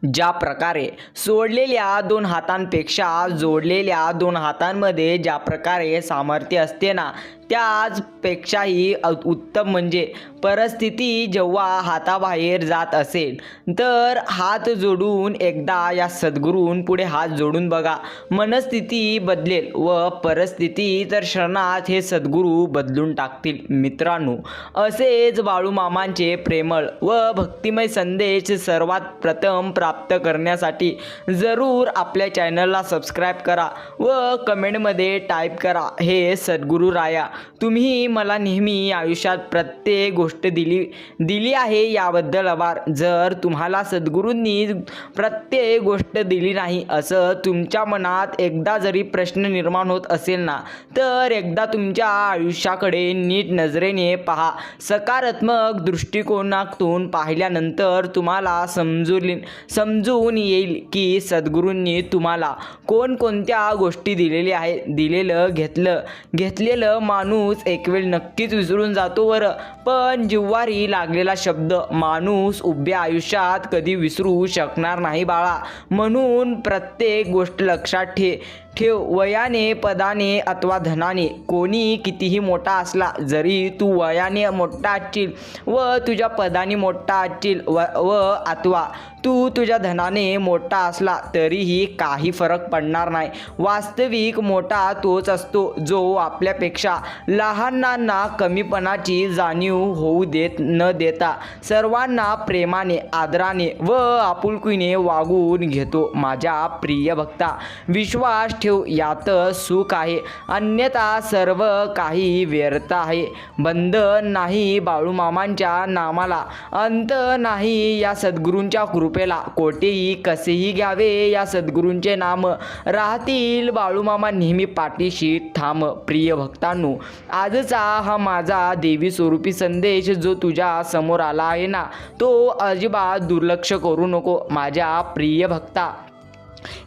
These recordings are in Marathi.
ज्या प्रकारे सोडलेल्या दोन हातांपेक्षा जोडलेल्या दोन हातांमध्ये ज्या प्रकारे सामर्थ्य असते ना, त्याचपेक्षाही उत्तम म्हणजे परिस्थिती जेव्हा हाताबाहेर जात असेल तर हात जोडून एकदा या सद्गुरूंपुढे हात जोडून बघा. मनस्थिती बदलेल व परिस्थिती तर क्षणात हे सद्गुरू बदलून टाकतील. मित्रांनो, असेच बाळूमामांचे प्रेमळ व भक्तिमय संदेश सर्वात प्रथम प्राप्त करण्यासाठी जरूर आपल्या चॅनलला सबस्क्राईब करा व कमेंटमध्ये टाईप करा, हे सद्गुरू राया, तुम्ही मला नेहमी आयुष्यात प्रत्येक गोष्ट दिली आहे याबद्दल आभार. जर तुम्हाला सद्गुरूंनी प्रत्येक गोष्ट दिली नाही असं तुमच्या मनात एकदा जरी प्रश्न निर्माण होत असेल ना, तर एकदा तुमच्या आयुष्याकडे नीट नजरेने पहा. सकारात्मक दृष्टिकोनातून पाहिल्यानंतर तुम्हाला समजून येईल की सद्गुरूंनी तुम्हाला कोणकोणत्या गोष्टी दिलेल्या आहेत. घेतलेलं माणूस एक वेळ नक्कीच विसरून जातो बरं, पण जिव्हारी लागलेला शब्द माणूस उभ्या आयुष्यात कधी विसरू शकणार नाही बाळा. म्हणून प्रत्येक गोष्ट लक्षात ठेव. वयाने, पदाने अथवा धनाने कोणी कितीही मोठा असला, जरी तू वयाने मोठा असशील व तुझ्या पदाने मोठा असशील व अथवा तू तुझ्या धनाने मोठा असला तरीही काही फरक पडणार नाही. वास्तविक मोठा तोच असतो जो आपल्यापेक्षा लहानांना कमीपणाची जाणीव होऊ न देता सर्वांना प्रेमाने, आदराने व आपुलकीने वागवून घेतो. माझ्या प्रिय भक्ता, विश्वास ठेव, यात सुख आहे, अन्यथा सर्व काही व्यर्थ आहे. बंधन नाही बाळूमामांच्या नामाला, अंत नाही या सद्गुरूंच्या कृपेला. कोठेही कसेही घ्यावे या सद्गुरूंचे नाम, राहतील बाळूमामा नेहमी पाठीशी ठाम. प्रिय भक्तांनो, आजचा हा माझा देवी स्वरूपी संदेश जो तुझ्या समोर आला आहे ना, तो अजिबात दुर्लक्ष करू नको. माझ्या प्रिय भक्ता,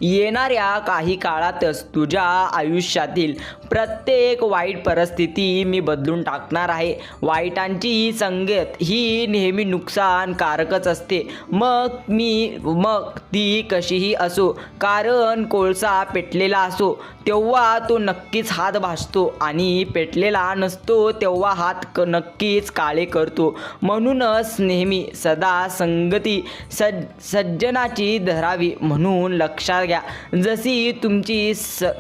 येणाऱ्या काही काळातच तुझ्या आयुष्यातील प्रत्येक वाईट परिस्थिती मी बदलून टाकणार आहे. वाईटांची संगत ही नेहमी नुकसानकारकच असते, मग ती कशीही असो. कारण कोळसा पेटलेला असो तेव्हा तो नक्कीच हात भाजतो आणि पेटलेला नसतो तेव्हा हात नक्कीच काळे करतो. म्हणूनच नेहमी सदा संगती सज्जनाची धरावी. म्हणून लक्षात घ्या, जशी तुमची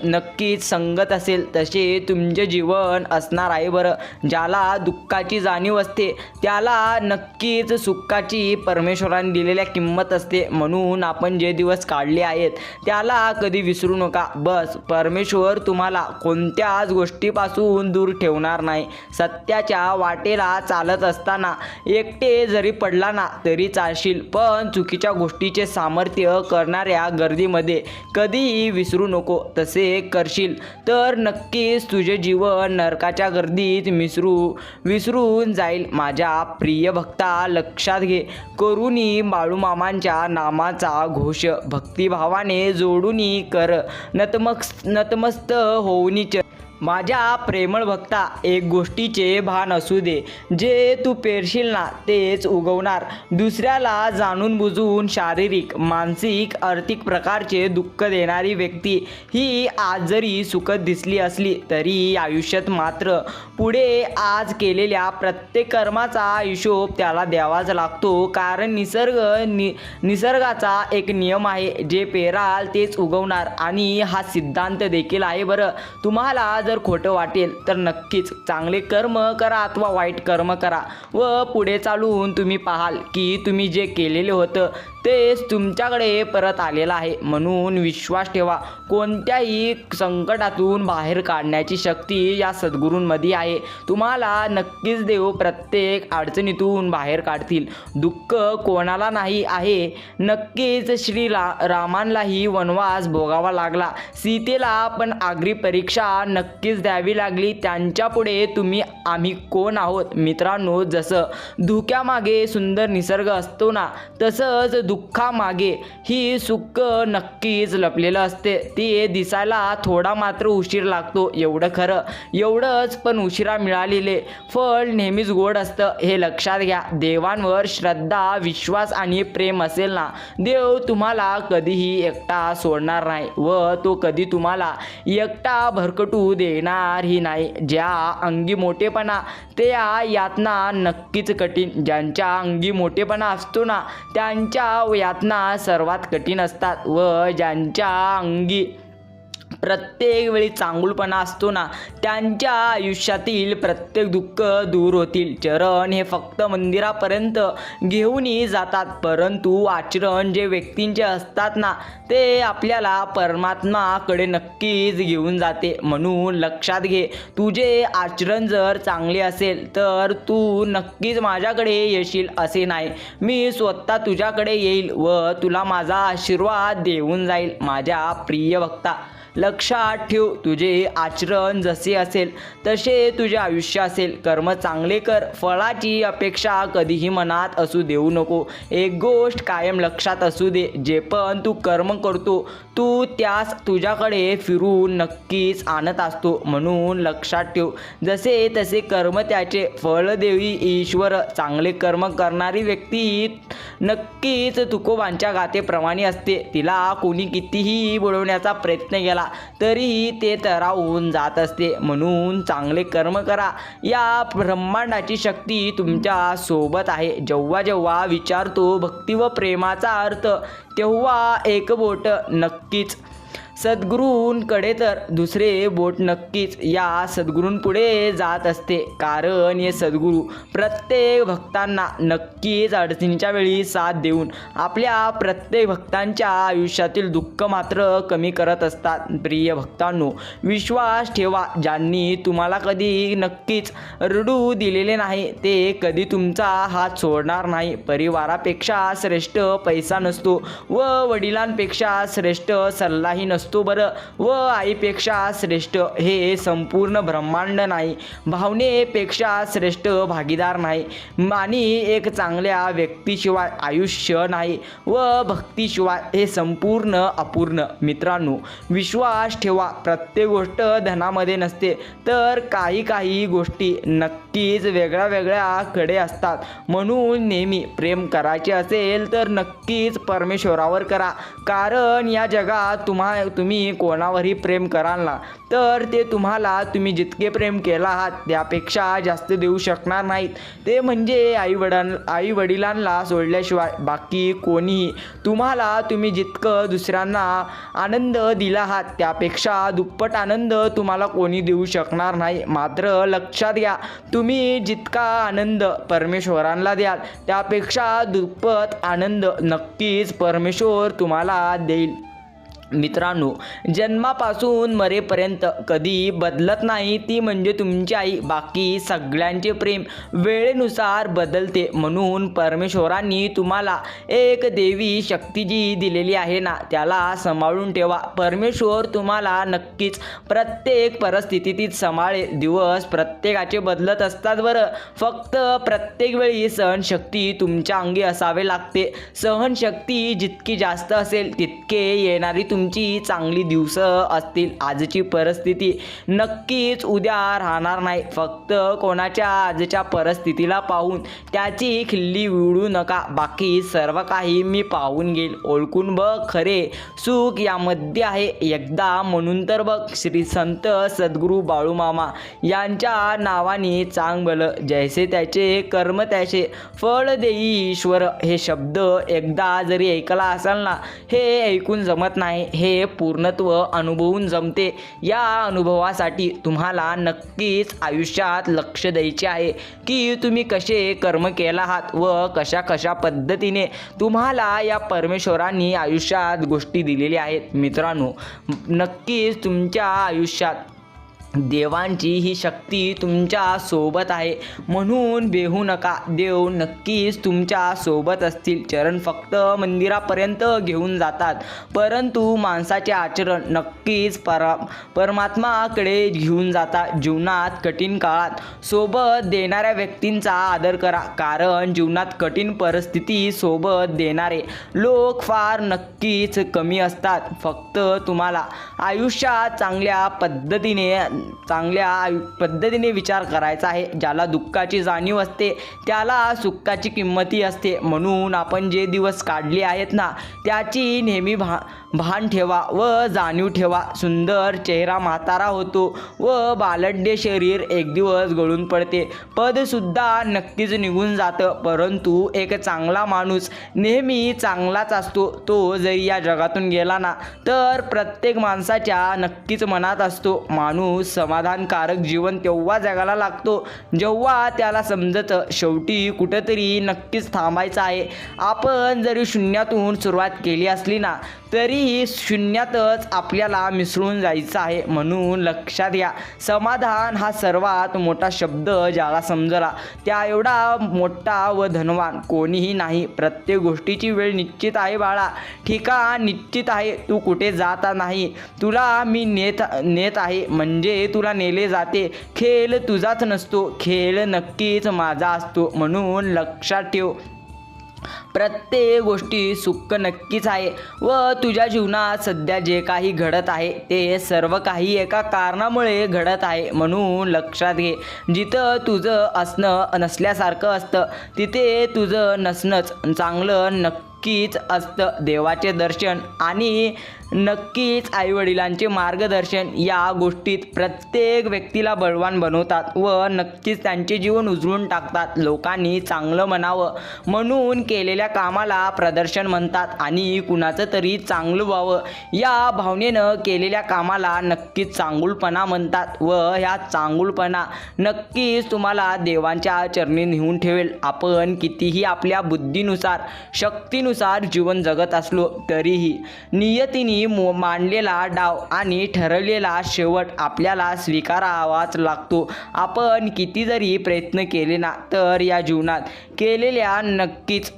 नक्कीच संगत असेल तसे तुमचे जीवन असणार आहे बरं. ज्याला दुःखाची जाणीव असते त्याला नक्कीच सुखाची परमेश्वराने दिलेल्या किंमत असते. म्हणून आपण जे दिवस काढले आहेत त्याला कधी विसरू नका. बस, परमेश्वर तुम्हाला कोणत्याच गोष्टीपासून दूर ठेवणार नाही. सत्याच्या वाटेला चालत असताना एकटे जरी पडला ना तरी चालशील, पण चुकीच्या गोष्टीचे सामर्थ्य करणाऱ्या गर्दीमध्ये कधीही विसरू नको. तसे करशील तर नक्कीच तुझे जीवन नरकाच्या गर्दीत विसरून जाईल. माझ्या प्रिय भक्ता, लक्षात घे, करुणी बाळूमामांच्या नामाचा घोष भक्तिभावाने जोडूनी कर, नतमस्त होऊनी. माझ्या प्रेमळ भक्ता, एक गोष्टीचे भान असू दे, जे तू पेरशील ना तेच उगवणार. दुसऱ्याला जाणून बुजून शारीरिक, मानसिक, आर्थिक प्रकारचे दुःख देणारी व्यक्ती ही आज जरी सुखद दिसली असली तरी आयुष्यात मात्र पुढे आज केलेल्या प्रत्येक कर्माचा हिशोब त्याला द्यावाच लागतो. कारण निसर्गाचा एक नियम आहे, जे पेराल तेच उगवणार आणि हा सिद्धांत देखील आहे बरं. तुम्हाला जर खोटं वाटेल तर नक्कीच चांगले कर्म करा अथवा वाईट कर्म करा व पुढे चालून तुम्ही पाहाल की तुम्ही जे केलेले होतं तेच तुमच्याकडे परत आलेलं आहे. म्हणून विश्वास ठेवा, कोणत्याही संकटातून बाहेर काढण्याची शक्ती या सद्गुरूंमध्ये आहे. तुम्हाला नक्कीच देव प्रत्येक अडचणीतून बाहेर काढतील. दुःख कोणाला नाही आहे. नक्कीच रामांनाही वनवास भोगावा लागला, सीतेला पण आगरी परीक्षा नक्की नक्कीच द्यावी लागली त्यांच्यापुढे आम्ही कोण आहोत. मित्रांनो, जसं धुक्यामागे सुंदर निसर्ग असतो ना, तसंच दुःखामागे ही सुख नक्कीच लपलेलं असते. ते दिसायला थोडा मात्र उशीर लागतो, एवढं खरं. एवढंच, पण उशिरा मिळालेले फळ नेहमीच गोड असतं, हे लक्षात घ्या. देवांवर श्रद्धा, विश्वास आणि प्रेम असेल ना, देव तुम्हाला कधीही एकटा सोडणार नाही व तो कधी तुम्हाला एकटा भरकटू देणारही नाही. ज्या अंगी मोठेपणा त्या यातना नक्कीच कठीण. ज्यांच्या अंगी मोठेपणा असतो ना, त्यांच्या यातना सर्वात कठीण असतात व ज्यांच्या अंगी प्रत्येक वेळी चांगुलपणा असतो ना, त्यांच्या आयुष्यातील प्रत्येक दुःख दूर होतील. चरण हे फक्त मंदिरापर्यंत घेऊनही जातात, परंतु आचरण जे व्यक्तींचे असतात ना, ते आपल्याला परमात्माकडे नक्कीच घेऊन जाते. म्हणून लक्षात घे, तुझे आचरण जर चांगले असेल तर तू नक्कीच माझ्याकडे येशील असे नाही. मी स्वतः तुझ्याकडे येईल व तुला माझा आशीर्वाद देऊन जाईल. माझ्या प्रिय भक्ता, लक्षात ठेव, तुझे आचरण जसे असेल तसे तुझे आयुष्य असेल. कर्म चांगले कर, फळाची अपेक्षा कधीही मनात असू देऊ नको. एक गोष्ट कायम लक्षात असू दे, जे पण तू कर्म करतो तू त्यास तुझ्याकडे फिरून नक्कीच आणत असतो. म्हणून लक्षात ठेव, जसे तसे कर्म त्याचे फळ देवी ईश्वर. चांगले कर्म करणारी व्यक्ती नक्कीच तुकोबांच्या गाथेप्रमाणे असते. तिला कोणी कितीही बुडवण्याचा प्रयत्न केला तरीही ते तरावून जात असते. म्हणून चांगले कर्म करा, या ब्रह्मांडाची शक्ती तुमच्या सोबत आहे. जेव्हा जेव्हा विचारतो भक्ती व प्रेमाचा अर्थ, तेव्हा एक बोट नक्कीच सद्गुरूंकडे तर दुसरे बोट नक्कीच या सद्गुरूंपुढे जात असते. कारण हे सद्गुरू प्रत्येक भक्तांना नक्कीच अडचणीच्या वेळी साथ देऊन आपल्या प्रत्येक भक्तांच्या आयुष्यातील दुःख मात्र कमी करत असतात. प्रिय भक्तांनो, विश्वास ठेवा, ज्यांनी तुम्हाला कधी नक्कीच रडू दिलेले नाही ते कधी तुमचा हात सोडणार नाही. परिवारापेक्षा श्रेष्ठ पैसा नसतो व वडिलांपेक्षा श्रेष्ठ सल्लाही नसतो बरं, व आईपेक्षा श्रेष्ठ हे संपूर्ण ब्रह्मांड नाही. भावनेपेक्षा श्रेष्ठ भागीदार नाही आणि एक चांगल्या व्यक्तीशिवाय आयुष्य नाही व भक्तीशिवाय हे संपूर्ण अपूर्ण. मित्रांनो, विश्वास ठेवा, प्रत्येक गोष्ट धनामध्ये नसते, तर काही गोष्टी नक्कीच वेगळ्या वेगळ्याकडे असतात. म्हणून नेहमी प्रेम करायचे असेल तर नक्कीच परमेश्वरावर करा. कारण या जगात तुम्ही कोणावरही प्रेम कराल ना, तर ते तुम्ही जितके प्रेम केला आहात त्यापेक्षा जास्त देऊ शकणार नाहीत. ते म्हणजे आई वडिलांना सोडल्याशिवाय बाकी कोणीही. तुम्ही जितकं दुसऱ्यांना आनंद दिला आहात त्यापेक्षा दुप्पट आनंद तुम्हाला कोणी देऊ शकणार नाही. मात्र लक्षात घ्या, तुम्ही जितका आनंद परमेश्वरांना द्याल त्यापेक्षा दुप्पट आनंद नक्कीच परमेश्वर तुम्हाला देईल. मित्रांनो, जन्मापासून मरेपर्यंत कधी बदलत नाही ती म्हणजे तुमची आई. बाकी सगळ्यांचे प्रेम वेळेनुसार बदलते. म्हणून परमेश्वरांनी तुम्हाला एक देवी शक्ती जी दिलेली आहे ना, त्याला सांभाळून ठेवा. परमेश्वर तुम्हाला नक्कीच प्रत्येक परिस्थितीत सांभाळेल. दिवस प्रत्येकाचे बदलत असतात बरं, फक्त प्रत्येक वेळी सहनशक्ती तुमच्या अंगी असावे लागते. सहनशक्ती जितकी जास्त असेल तितके येणारी तुमची चांगली दिवस असतील. आजची परिस्थिती नक्कीच उद्या राहणार नाही. फक्त कोणाच्या आजच्या परिस्थितीला पाहून त्याची खिल्ली उडू नका. बाकी सर्व काही मी पाहून घेईल. ओळखून बघ, खरे सुख यामध्ये आहे. एकदा म्हणून तर बघ, श्री संत सद्गुरू बाळूमामा यांच्या नावाने चांग भलं. जैसे त्याचे कर्म त्याचे फळ देई ईश्वर. हे शब्द एकदा जरी ऐकला असाल ना, हे ऐकून जमत नाही, हे पूर्णत्व अनुभवून जमते. या अनुभवासाठी तुम्हाला नक्कीच आयुष्यात लक्ष द्यायचे आहे की तुम्ही कसे कर्म केला आहात व कशा पद्धतीने तुम्हाला या परमेश्वरांनी आयुष्यात गोष्टी दिलेल्या आहेत. मित्रांनो, नक्कीच तुमच्या आयुष्यात देवांची ही शक्ती तुमच्या सोबत आहे, म्हणून बेहू नका. देव नक्कीच तुमच्या सोबत असतील. चरण फक्त मंदिरापर्यंत घेऊन जातात, परंतु माणसाचे आचरण नक्कीच परमात्माकडे घेऊन जातात. जीवनात कठीण काळात सोबत देणाऱ्या व्यक्तींचा आदर करा, कारण जीवनात कठीण परिस्थिती सोबत देणारे लोक फार नक्कीच कमी असतात. फक्त तुम्हाला आयुष्यात चांगल्या पद्धतीने विचार करायचा आहे. ज्याला दुःखाची जाणीव असते त्याला सुखाची किंमतही असते. म्हणून आपण जे दिवस काढले आहेत ना, त्याची नेहमी भान ठेवा व जाणीव ठेवा. सुंदर चेहरा म्हातारा होतो व बालड्य शरीर एक दिवस गळून पडते. पदसुद्धा नक्कीच निघून जातं, परंतु एक चांगला माणूस नेहमी चांगलाच असतो. तो जरी या जगातून गेला ना, तर प्रत्येक माणसाच्या नक्कीच मनात असतो. माणूस समाधानकारक जीवन तेव्हा जगायला लागतो जेव्हा त्याला समजतं शेवटी कुठंतरी नक्कीच थांबायचं आहे. आपण जरी शून्यातून सुरुवात केली असली ना, तरीही शून्यातच आपल्याला मिसळून जायचं आहे. म्हणून लक्षात घ्या, समाधान हा सर्वात मोठा शब्द ज्याला समजला त्या एवढा मोठा व धनवान कोणीही नाही. प्रत्येक गोष्टीची वेळ निश्चित आहे बाळा, ठिकाण निश्चित आहे. तू कुठे जात नाही, तुला मी नेत आहे म्हणजे तुला नेले जाते. खेळ तुझाच नसतो, खेळ नक्कीच माझा असतो. म्हणून लक्षात ठेव, प्रत्येक गोष्टी सुख नक्कीच आहे व तुझ्या जीवनात सध्या जे काही घडत आहे ते सर्व काही एका कारणामुळे घडत आहे. म्हणून लक्षात घे, जिथं तुझं असणं नसल्यासारखं असतं तिथे तुझं नसणंच चांगलं नक्कीच असतं. देवाचे दर्शन आणि नक्कीच आईवडिलांचे मार्गदर्शन या गोष्टीत प्रत्येक व्यक्तीला बळवान बनवतात व नक्कीच त्यांचे जीवन उजळून टाकतात. लोकांनी चांगलं म्हणावं म्हणून केलेल्या कामाला प्रदर्शन म्हणतात आणि कुणाचं तरी चांगलं व्हावं या भावनेनं केलेल्या कामाला नक्कीच चांगुलपणा म्हणतात व ह्या चांगुलपणा नक्कीच तुम्हाला देवांच्या चरणी नेऊन ठेवेल. आपण कितीही आपल्या बुद्धीनुसार शक्तीनुसार जीवन जगत असलो तरीही नियतीने मांडलेला डाव आणि ठरवलेला शेवट आपल्याला स्वीकारावाच लागतो. आपण किती जरी प्रयत्न केले ना, तर या जीवनात केलेल्या नक्कीच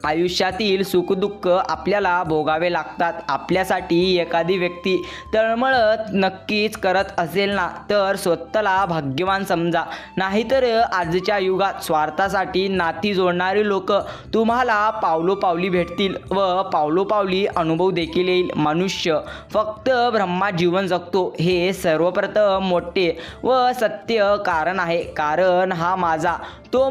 आयुष्यातील सुखदुःख आपल्याला भोगावे लागतात. आपल्यासाठी एखादी व्यक्ती तळमळत नक्कीच करत असेल ना, तर स्वतःला भाग्यवान समजा. नाहीतर आजच्या युगात स्वार्थासाठी नाती जोडणारी लोक तुम्हाला पावलोपावली भेटतील व पावलोपावली अनुभव देखील येईल. मनुष्य फक्त ब्रह्मात जीवन जगतो हे सर्वप्रथम मोठे व सत्य कारण आहे. कारण हा माझा, तो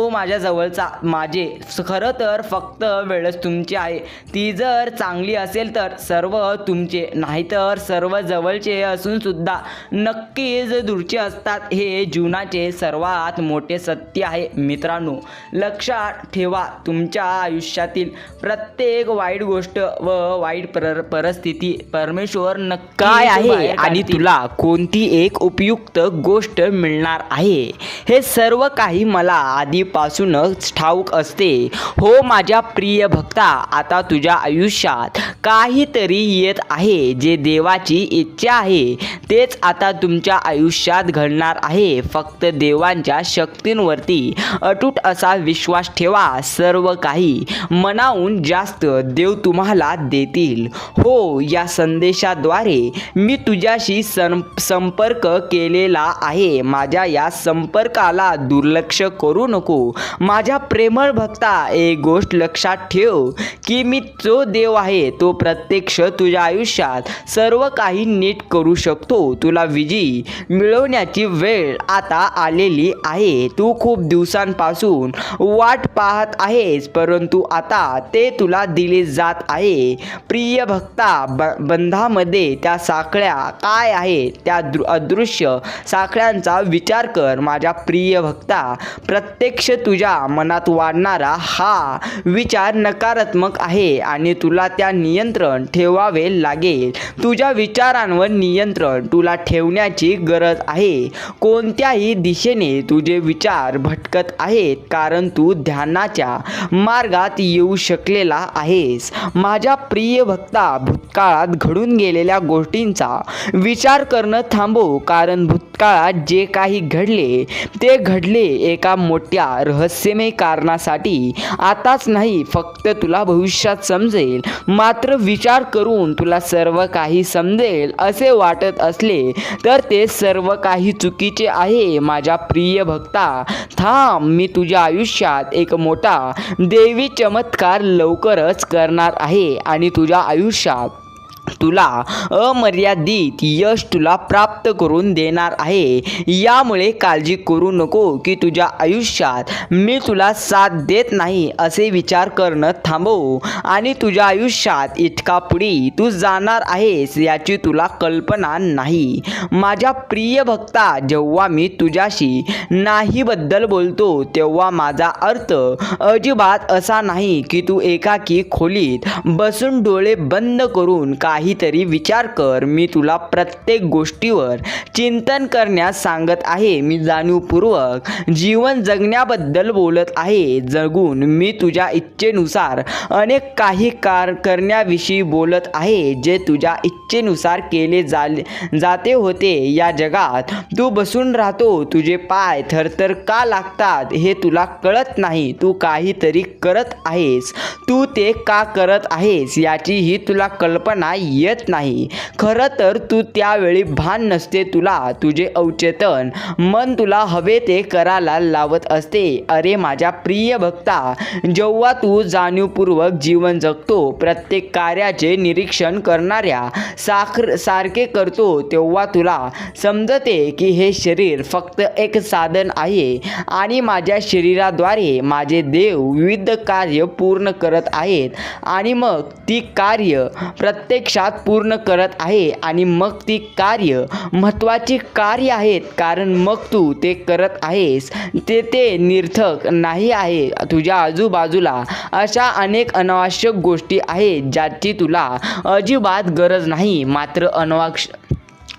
माझ्या जवळचा, माझे खरं तर फक्त वेळच तुमची आहे. ती जर चांगली असेल तर सर्व तुमचे, नाहीतर सर्व जवळचे असून सुद्धा नक्कीच दूरचे असतात. हे जीवनाचे सर्वात मोठे सत्य आहे. मित्रांनो, लक्षात ठेवा, तुमच्या आयुष्यातील प्रत्येक वाईट गोष्ट व वाईट परिस्थिती परमेश्वर नक्की काय आहे आणि तुला कोणती एक उपयुक्त गोष्ट मिळणार आहे हे सर्व काही मला आधीपासूनच ठाऊक असते. हो माझ्या प्रिय भक्ता, आता तुझ्या आयुष्यात काहीतरी येत आहे. जे देवाची इच्छा आहे तेच आता तुमच्या आयुष्यात घडणार आहे. फक्त देवांच्या शक्तींवरती अटूट असा विश्वास ठेवा. सर्व काही मनाहून जास्त देव तुम्हाला देतील. हो, या संदेशाद्वारे मी तुझ्याशी संपर्क केलेला आहे. माझ्या या संपर्काला दुर्लक्ष करू नको. माझ्या प्रेमळ भक्ता, एक गोष्ट लक्षात ठेव की मी जो देव आहे तो प्रत्यक्ष तुझ्या आयुष्यात सर्व काही नीट करू शकतो. तुला विजय मिळवण्याची वेळ आता आलेली आहे. तू खूप दिवसांपासून वाट पाहत आहेस, परंतु आता ते तुला दिले जात आहे. प्रिय भक्ता, बंधामध्ये त्या साखळ्या काय आहेत, त्या अदृश्य साखळ्यांचा विचार कर. माझ्या प्रिय भक्ता, प्रत्यक्ष तुझ्या मनात वाढणारा हा विचार नकारात्मक आहे आणि तुला त्या नियंत्रण ठेवावे लागेल. तुझ्या विचारांवर नियंत्रण तुला ठेवण्याची गरज आहे. कोणत्याही दिशेने तुझे विचार भटकत आहेत कारण तू ध्यानाच्या मार्गात येऊ शकलेला आहेस. माझ्या प्रिय भक्ता, भूतकाळात घडून गेलेल्या गोष्टींचा विचार करणं थांबव, कारण भूतकाळात जे काही घडले ते घडले एका मोठ्या रहस्यमय कारणासाठी. आताच नाही, फक्त तुला भविष्यात समजेल. मात्र विचार करून तुला सर्व काही समजेल असे वाटत असले तर ते सर्व काही चुकीचे आहे. माझ्या प्रिय भक्ता, थांब, मी तुझ्या आयुष्यात एक मोठा दैवी चमत्कार लवकरच करणार आहे आणि तुझ्या आयुष्यात तुला अमर्यादित यश तुला प्राप्त करून देणार आहे. यामुळे काळजी करू नको की तुझ्या आयुष्यात मी तुला साथ देत नाही असे विचार करणं थांबव आणि तुझ्या आयुष्यात इतका पुढे तू जाणार आहेस याची तुला कल्पना नाही. माझ्या प्रिय भक्ता, जेव्हा मी तुझ्याशी नाहीबद्दल बोलतो तेव्हा माझा अर्थ अजिबात असा नाही की तू एकाकी खोलीत बसून डोळे बंद करून काहीतरी विचार कर. मी तुला प्रत्येक गोष्टीवर चिंतन करण्यास सांगत आहे. मी जाणीवपूर्वक जीवन जगण्याबद्दल बोलत आहे. जगून मी तुझ्या इच्छेनुसार अनेक काही करण्याविषयी बोलत आहे जे तुझ्या इच्छेनुसार केले जाते होते. या जगात तू बसून राहतो. तुझे पाय थरथर का लागतात हे तुला कळत नाही. तू काहीतरी करत आहेस. तू ते का करत आहेस याचीही तुला कल्पना येत नाही. खरं तर तू त्यावेळी भान नसते. तुला तुझे अवचेतन मन तुला हवे ते करायला लावत असते. अरे माझ्या प्रिय भक्ता, जेव्हा तू जाणीवपूर्वक जीवन जगतो, प्रत्येक कार्याचे निरीक्षण करणाऱ्या सारखे करतो, तेव्हा तुला समजते की हे शरीर फक्त एक साधन आहे आणि माझ्या शरीराद्वारे माझे देव विविध कार्य पूर्ण करत आहेत आणि मग ती कार्य प्रत्यक्षात पूर्ण करत आहे आणि मग ती कार्य महत्त्वाची कार्य आहेत कारण मग तू ते करत आहेस ते निरर्थक नाही आहे. तुझ्या आजूबाजूला अशा अनेक अनावश्यक गोष्टी आहेत ज्याची तुला अजिबात गरज नाही. मात्र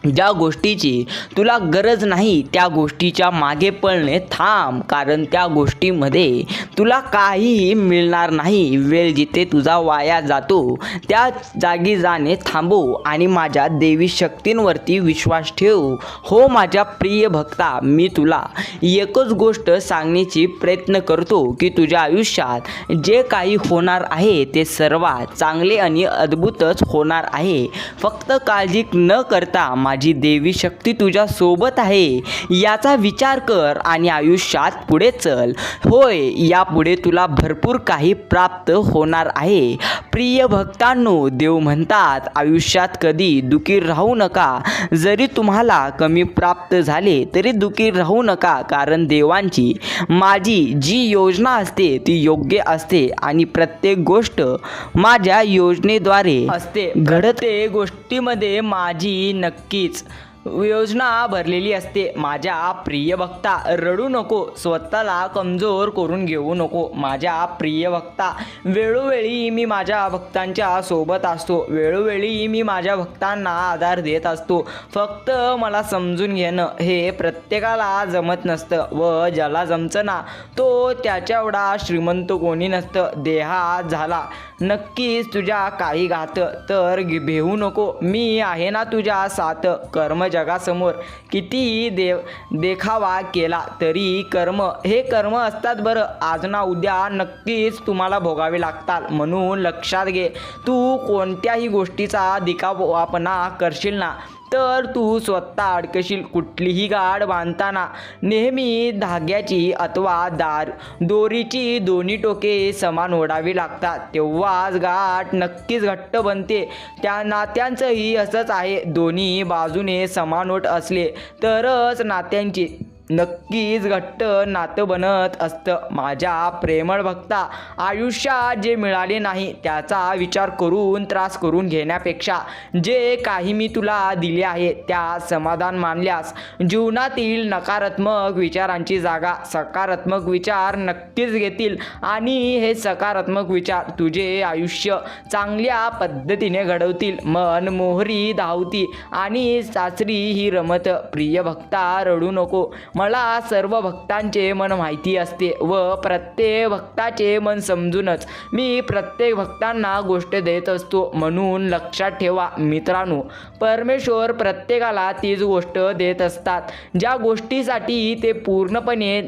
ज्या गोष्टीची तुला गरज नाही त्या गोष्टीच्या मागे पळणे थांब, कारण त्या गोष्टीमध्ये तुला काहीही मिळणार नाही. वेळ जिथे तुझा वाया जातो त्या जागी जाणे थांबव आणि माझ्या देवी शक्तींवरती विश्वास ठेव. हो माझ्या प्रिय भक्ता, मी तुला एकच गोष्ट सांगण्याची प्रयत्न करतो की तुझ्या आयुष्यात जे काही होणार आहे ते सर्वात चांगले आणि अद्भुतच होणार आहे. फक्त काळजी न करता माझी देवी शक्ती तुझ्या सोबत आहे याचा विचार कर आणि आयुष्यात पुढे चल. होय, यापुढे तुला भरपूर काही प्राप्त होणार आहे. प्रिय भक्तांनो, देव म्हणतात आयुष्यात कधी दुःखी राहू नका. जरी तुम्हाला कमी प्राप्त झाले तरी दुःखी राहू नका, कारण देवांची माझी जी योजना असते ती योग्य असते आणि प्रत्येक गोष्ट माझ्या योजनेद्वारे असते. घडते गोष्टीमध्ये माझी नक्कीच योजना भरलेली असते. माझ्या प्रिय भक्ता, रडू नको, स्वतःला कमजोर करून घेऊ नको. माझ्या प्रिय भक्ता, वेळोवेळी मी माझ्या भक्तांच्या सोबत असतो. वेळोवेळी मी माझ्या भक्तांना आधार देत असतो. फक्त मला समजून घेणं हे प्रत्येकाला जमत नसतं व ज्याला जमचं ना तो त्याच्या एवढा श्रीमंत कोणी नसतं. देहात झाला नक्कीच तुझ्या काही घात तर भेऊ नको. मी आहे ना तुझ्या साथ. कर्म जगासमोर कितीही देखावा केला तरी कर्म हे कर्म असतात बरं. आज ना उद्या नक्कीच तुम्हाला भोगावे लागतात. म्हणून लक्षात घे, तू कोणत्याही गोष्टीचा दिखावापणा करशील ना तर तू स्वतः अडकशील. कुठलीही गाठ बांधताना नेहमी धाग्याची अथवा दोरीची दोन्ही टोके समान ओढावी लागतात, तेव्हाच गाठ नक्कीच घट्ट बनते. त्या नात्यांचंही असंच आहे. दोन्ही बाजूने समान ओढ असले तरच नात्यांची नक्कीच घट्ट नातं बनत असतं. माझ्या प्रेमळ भक्ता, आयुष्यात जे मिळाले नाही त्याचा विचार करून त्रास करून घेण्यापेक्षा जे काही मी तुला दिले आहे त्या समाधान मानल्यास जीवनातील नकारात्मक विचारांची जागा सकारात्मक विचार नक्कीच घेतील आणि हे सकारात्मक विचार तुझे आयुष्य चांगल्या पद्धतीने घडवतील. मन मोहरी धावती आणि सासरी ही रमत. प्रिय भक्ता, रडू नको. मला सर्व भक्तांचे मन माहिती असते व प्रत्येक भक्ताचे मन समजूनच मी प्रत्येक भक्तांना गोष्ट देत असतो. म्हणून लक्षात ठेवा मित्रांनो, परमेश्वर प्रत्येकाला तीच गोष्ट देत असतात ज्या गोष्टीसाठी ते पूर्णपणे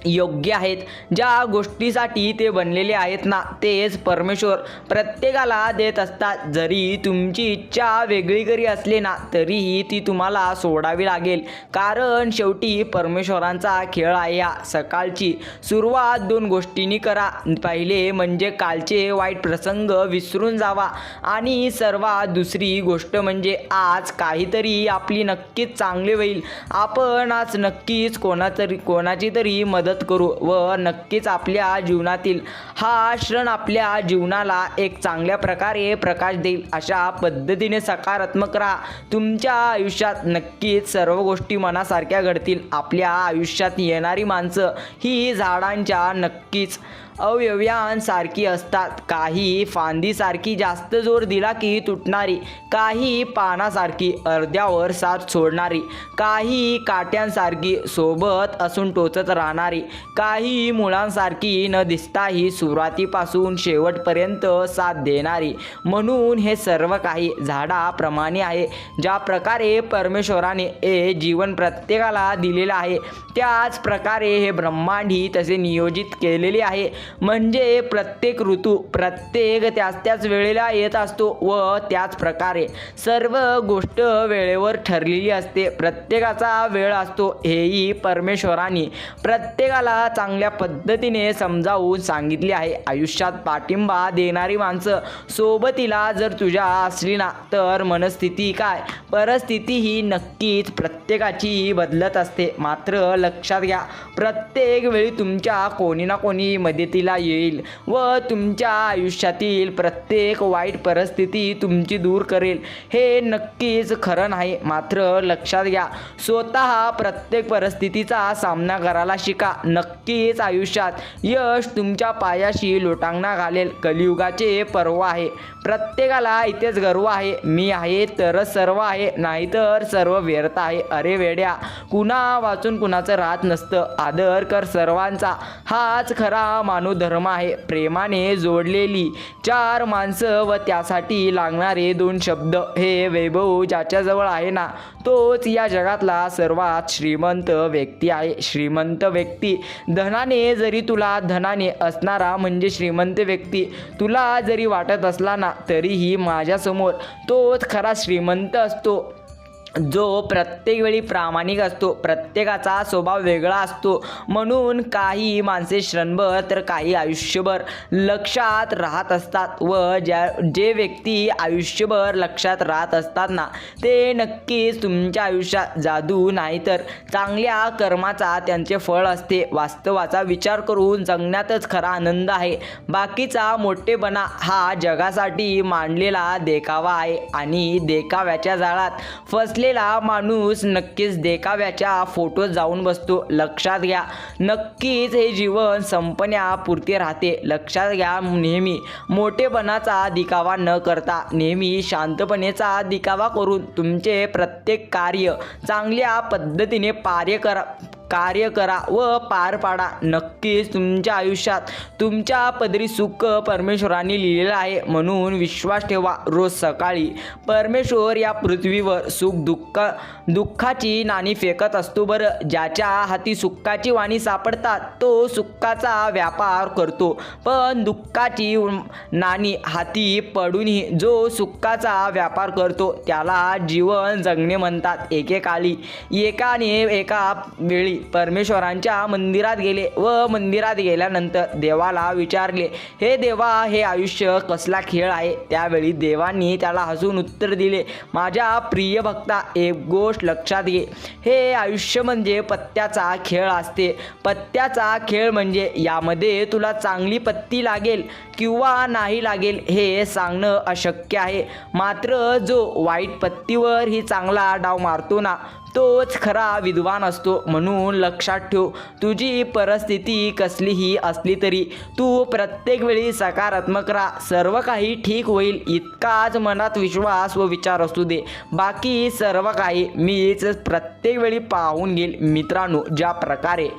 योग्य आहेत, ज्या गोष्टीसाठी ते बनलेले आहेत ना, तेच परमेश्वर प्रत्येकाला देत असतात. जरी तुमची इच्छा वेगळी जरी असली ना तरीही ती तुम्हाला सोडावी लागेल, कारण शेवटी परमेश्वरांचा खेळ आहे हा. सकाळची सुरुवात 2 गोष्टींनी करा. पहिले म्हणजे कालचे वाईट प्रसंग विसरून जावा आणि सर्वात दुसरी गोष्ट म्हणजे आज काहीतरी आपली नक्कीच चांगले होईल. आपण आज नक्कीच कोणाची तरी मदत करू व नक्कीच आपल्या जीवनातील हा क्षण आपल्या जीवनाला एक चांगल्या प्रकारे प्रकाश देईल. अशा पद्धतीने सकारात्मक राहा. तुमच्या आयुष्यात नक्कीच सर्व गोष्टी मनासारख्या घडतील. आपल्या आयुष्यात येणारी माणसं ही झाडांच्या नक्कीच अवयवांसारखी असतात. काही फांदीसारखी जास्त जोर दिला की तुटणारी, काही पानासारखी अर्ध्यावर साथ सोडणारी, काही काट्यांसारखी सोबत असून टोचत राहणारी, काही मुळांसारखी न दिसताही सुरुवातीपासून शेवटपर्यंत साथ देणारी. म्हणून हे सर्व काही झाडाप्रमाणे आहे. ज्या प्रकारे परमेश्वराने हे जीवन प्रत्येकाला दिलेलं आहे त्याच प्रकारे हे ब्रह्मांडही तसे नियोजित केलेले आहे. म्हणजे प्रत्येक ऋतू प्रत्येक त्याच वेळेला येत असतो व त्याच प्रकारे सर्व गोष्ट वेळेवर ठरलेली असते. प्रत्येकाचा वेळ असतो हेही परमेश्वराने प्रत्येकाला चांगल्या पद्धतीने समजावून सांगितले आहे. आयुष्यात पाठिंबा देणारी माणसं सोबतीला जर तुझ्या असली ना तर मनस्थिती काय परिस्थिती ही नक्कीच प्रत्येकाची बदलत असते. मात्र लक्षात घ्या, प्रत्येक वेळी तुमच्या कोणी ना कोणी मदतीला येईल व तुमच्या आयुष्यातील प्रत्येक वाईट परिस्थिती तुमची दूर करेल हे नक्कीच खरं नाही. मात्र लक्षात घ्या, स्वतः प्रत्येक परिस्थितीचा सामना करायला शिका. नक्कीच आयुष्यात यश तुमच्या पायाशी लोटांगणा घालेल. कलियुगाचे पर्व आहे. प्रत्येकाला इथेच गर्व आहे. मी आहे तरच सर्व आहे, नाहीतर सर्व व्यर्थ आहे. अरे वेड्या, कुणा वाचून कुणाचं राहत नसतं. आदर कर सर्वांचा, हाच खरा मानवधर्म आहे. प्रेमाने जोडलेली 4 माणसं व त्यासाठी लागणारे 2 शब्द. हे वैभव ज्याच्याजवळ आहे ना तोच या जगातला सर्वात श्रीमंत व्यक्ती आहे. श्रीमंत व्यक्ती धनाने जरी तुला धनाने असणारा म्हणजे श्रीमंत व्यक्ती तुला जरी वाटत असला ना तरीही माझ्यासमोर तोच खरा श्रीमंत असतो जो प्रत्येक वेळी प्रामाणिक असतो. प्रत्येकाचा स्वभाव वेगळा असतो. म्हणून काही माणसे क्षणभर तर काही आयुष्यभर लक्षात राहत असतात व जे व्यक्ती आयुष्यभर लक्षात राहत असतात ना ते नक्कीच तुमच्या आयुष्यात जादू नाही तर चांगल्या कर्माचा त्यांचे फळ असते. वास्तवाचा विचार करून जगण्यातच खरा आनंद आहे. बाकीचा मोठेपणा हा जगासाठी मांडलेला देखावा आहे आणि देखाव्याच्या जाळात फसलेला माणूस नक्कीच देखाव्याच्या फोटोत जाऊन बसतो. लक्षात घ्या, नक्कीच हे जीवन संपण्यापुरते राहते. लक्षात घ्या, नेहमी मोठेपणाचा दिखावा न करता नेहमी शांतपणेचा दिखावा करून तुमचे प्रत्येक कार्य चांगल्या पद्धतीने कार्य करा व पार पाडा. नक्कीच तुमच्या आयुष्यात तुमच्या पदरी सुख परमेश्वराने लिहिलेलं आहे. म्हणून विश्वास ठेवा. रोज सकाळी परमेश्वर या पृथ्वीवर दुःखाची नाणी फेकत असतो. बरं, ज्याच्या हाती सुखाची वाणी सापडतात तो सुखाचा व्यापार करतो, पण दुःखाची नाणी हाती पडूनही जो सुखाचा व्यापार करतो त्याला जीवन जगणे म्हणतात. एका वेळी परमेश्वरांच्या मंदिरात गेले व मंदिरात गेल्यानंतर देवाला विचारले, हे देवा, हे आयुष्य कसला खेळ आहे? त्यावेळी देवांनी त्याला हसून उत्तर दिले, माझ्या प्रिय भक्ता, एक गोष्ट लक्षात घे, हे आयुष्य म्हणजे पत्त्याचा खेळ असते. पत्त्याचा खेळ म्हणजे यामध्ये तुला चांगली पत्ती लागेल किंवा नाही लागेल हे सांगणं अशक्य आहे. मात्र जो वाईट पत्तीवर ही चांगला डाव मारतो ना, तोच खरा विद्वान असतो. म्हणून लक्षात ठेव, तुझी परिस्थिती कसलीही असली तरी तू प्रत्येक वेळी सकारात्मक राहा. सर्व काही ठीक होईल इतकाच मनात विश्वास व विचार असू दे. बाकी सर्व काही मीच प्रत्येक वेळी पाहून घेईल. मित्रांनो, ज्या प्रकारे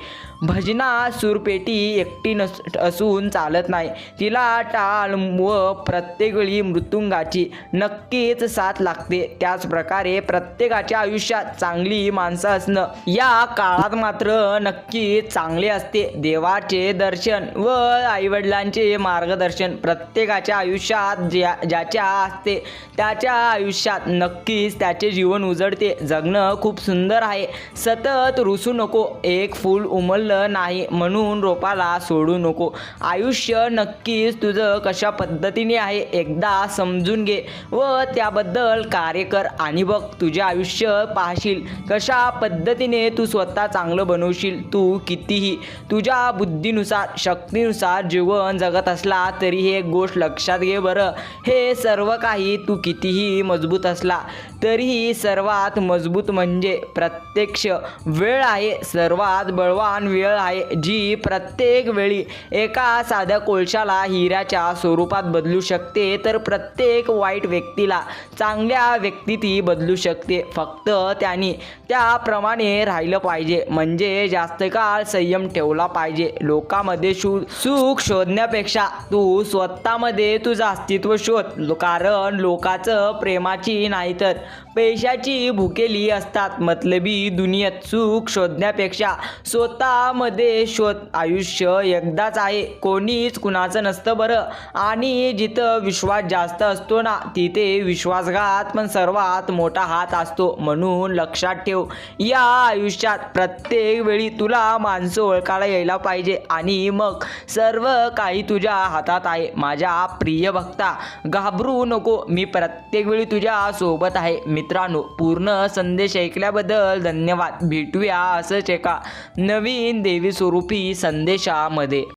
भजना सुरपेटी एकटी असून चालत नाही, तिला टाळ व प्रत्येक वेळी मृत्युंगाची नक्कीच साथ लागते. त्याचप्रकारे प्रत्येकाच्या आयुष्यात चांगली माणसं असणं या काळात मात्र नक्कीच चांगले असते. देवाचे दर्शन व आईवडिलांचे मार्गदर्शन प्रत्येकाच्या आयुष्यात ज्याच्या असते त्याच्या आयुष्यात नक्कीच त्याचे जीवन उजळते. जगणं खूप सुंदर आहे. सतत रुसू नको. एक फूल उमललं नाही म्हणून रोपाला सोडू नको. आयुष्य नक्कीच तुझं कशा पद्धतीने आहे एकदा समजून घे व त्याबद्दल कार्य कर आणि बघ, तुझे आयुष्य पाहशील कशा पद्धतीने तू स्वतः चांगलं बनवशील. तू कितीही तुझ्या बुद्धीनुसार, शक्तीनुसार जीवन जगत असला तरी हे गोष्ट लक्षात घे बरं, हे सर्व काही तू कितीही मजबूत असला तरीही सर्वात मजबूत म्हणजे प्रत्यक्ष वेळ आहे. सर्वात बळवान वेळ आहे, जी प्रत्येक वेळी एका साध्या कोळशाला हिऱ्याच्या स्वरूपात बदलू शकते, तर प्रत्येक वाईट व्यक्तीला चांगल्या व्यक्तीत बदलू शकते. फक्त त्यांनी त्याप्रमाणे राहिलं पाहिजे, म्हणजे जास्त काळ संयम ठेवला पाहिजे. लोकांमध्ये सुख शोधण्यापेक्षा तू स्वतःमध्ये तुझं अस्तित्व शोध. कारण लोकांचं प्रेमाची नाही तर पैशाची भुकेली असतात. मतलबी दुनियेत सुख शोधण्यापेक्षा स्वतःमध्ये शोध. आयुष्य एकदाच आहे, कोणीच कुणाचं नसतं बरं. आणि जिथं विश्वास जास्त असतो ना, तिथे विश्वासघात पण सर्वात मोठा हात असतो. म्हणून लक्षात ठेव, या आयुष्यात प्रत्येक वेळी तुला माणसं ओळखायला यायला पाहिजे आणि मग सर्व काही तुझ्या हातात आहे. माझ्या प्रिय भक्ता, घाबरू नको, मी प्रत्येक वेळी तुझ्या सोबत आहे. मित्रांनो, पूर्ण संदेश ऐकल्याबद्दल धन्यवाद. भेटूया असंच एका नवीन देवी स्वरूपी संदेशामध्ये.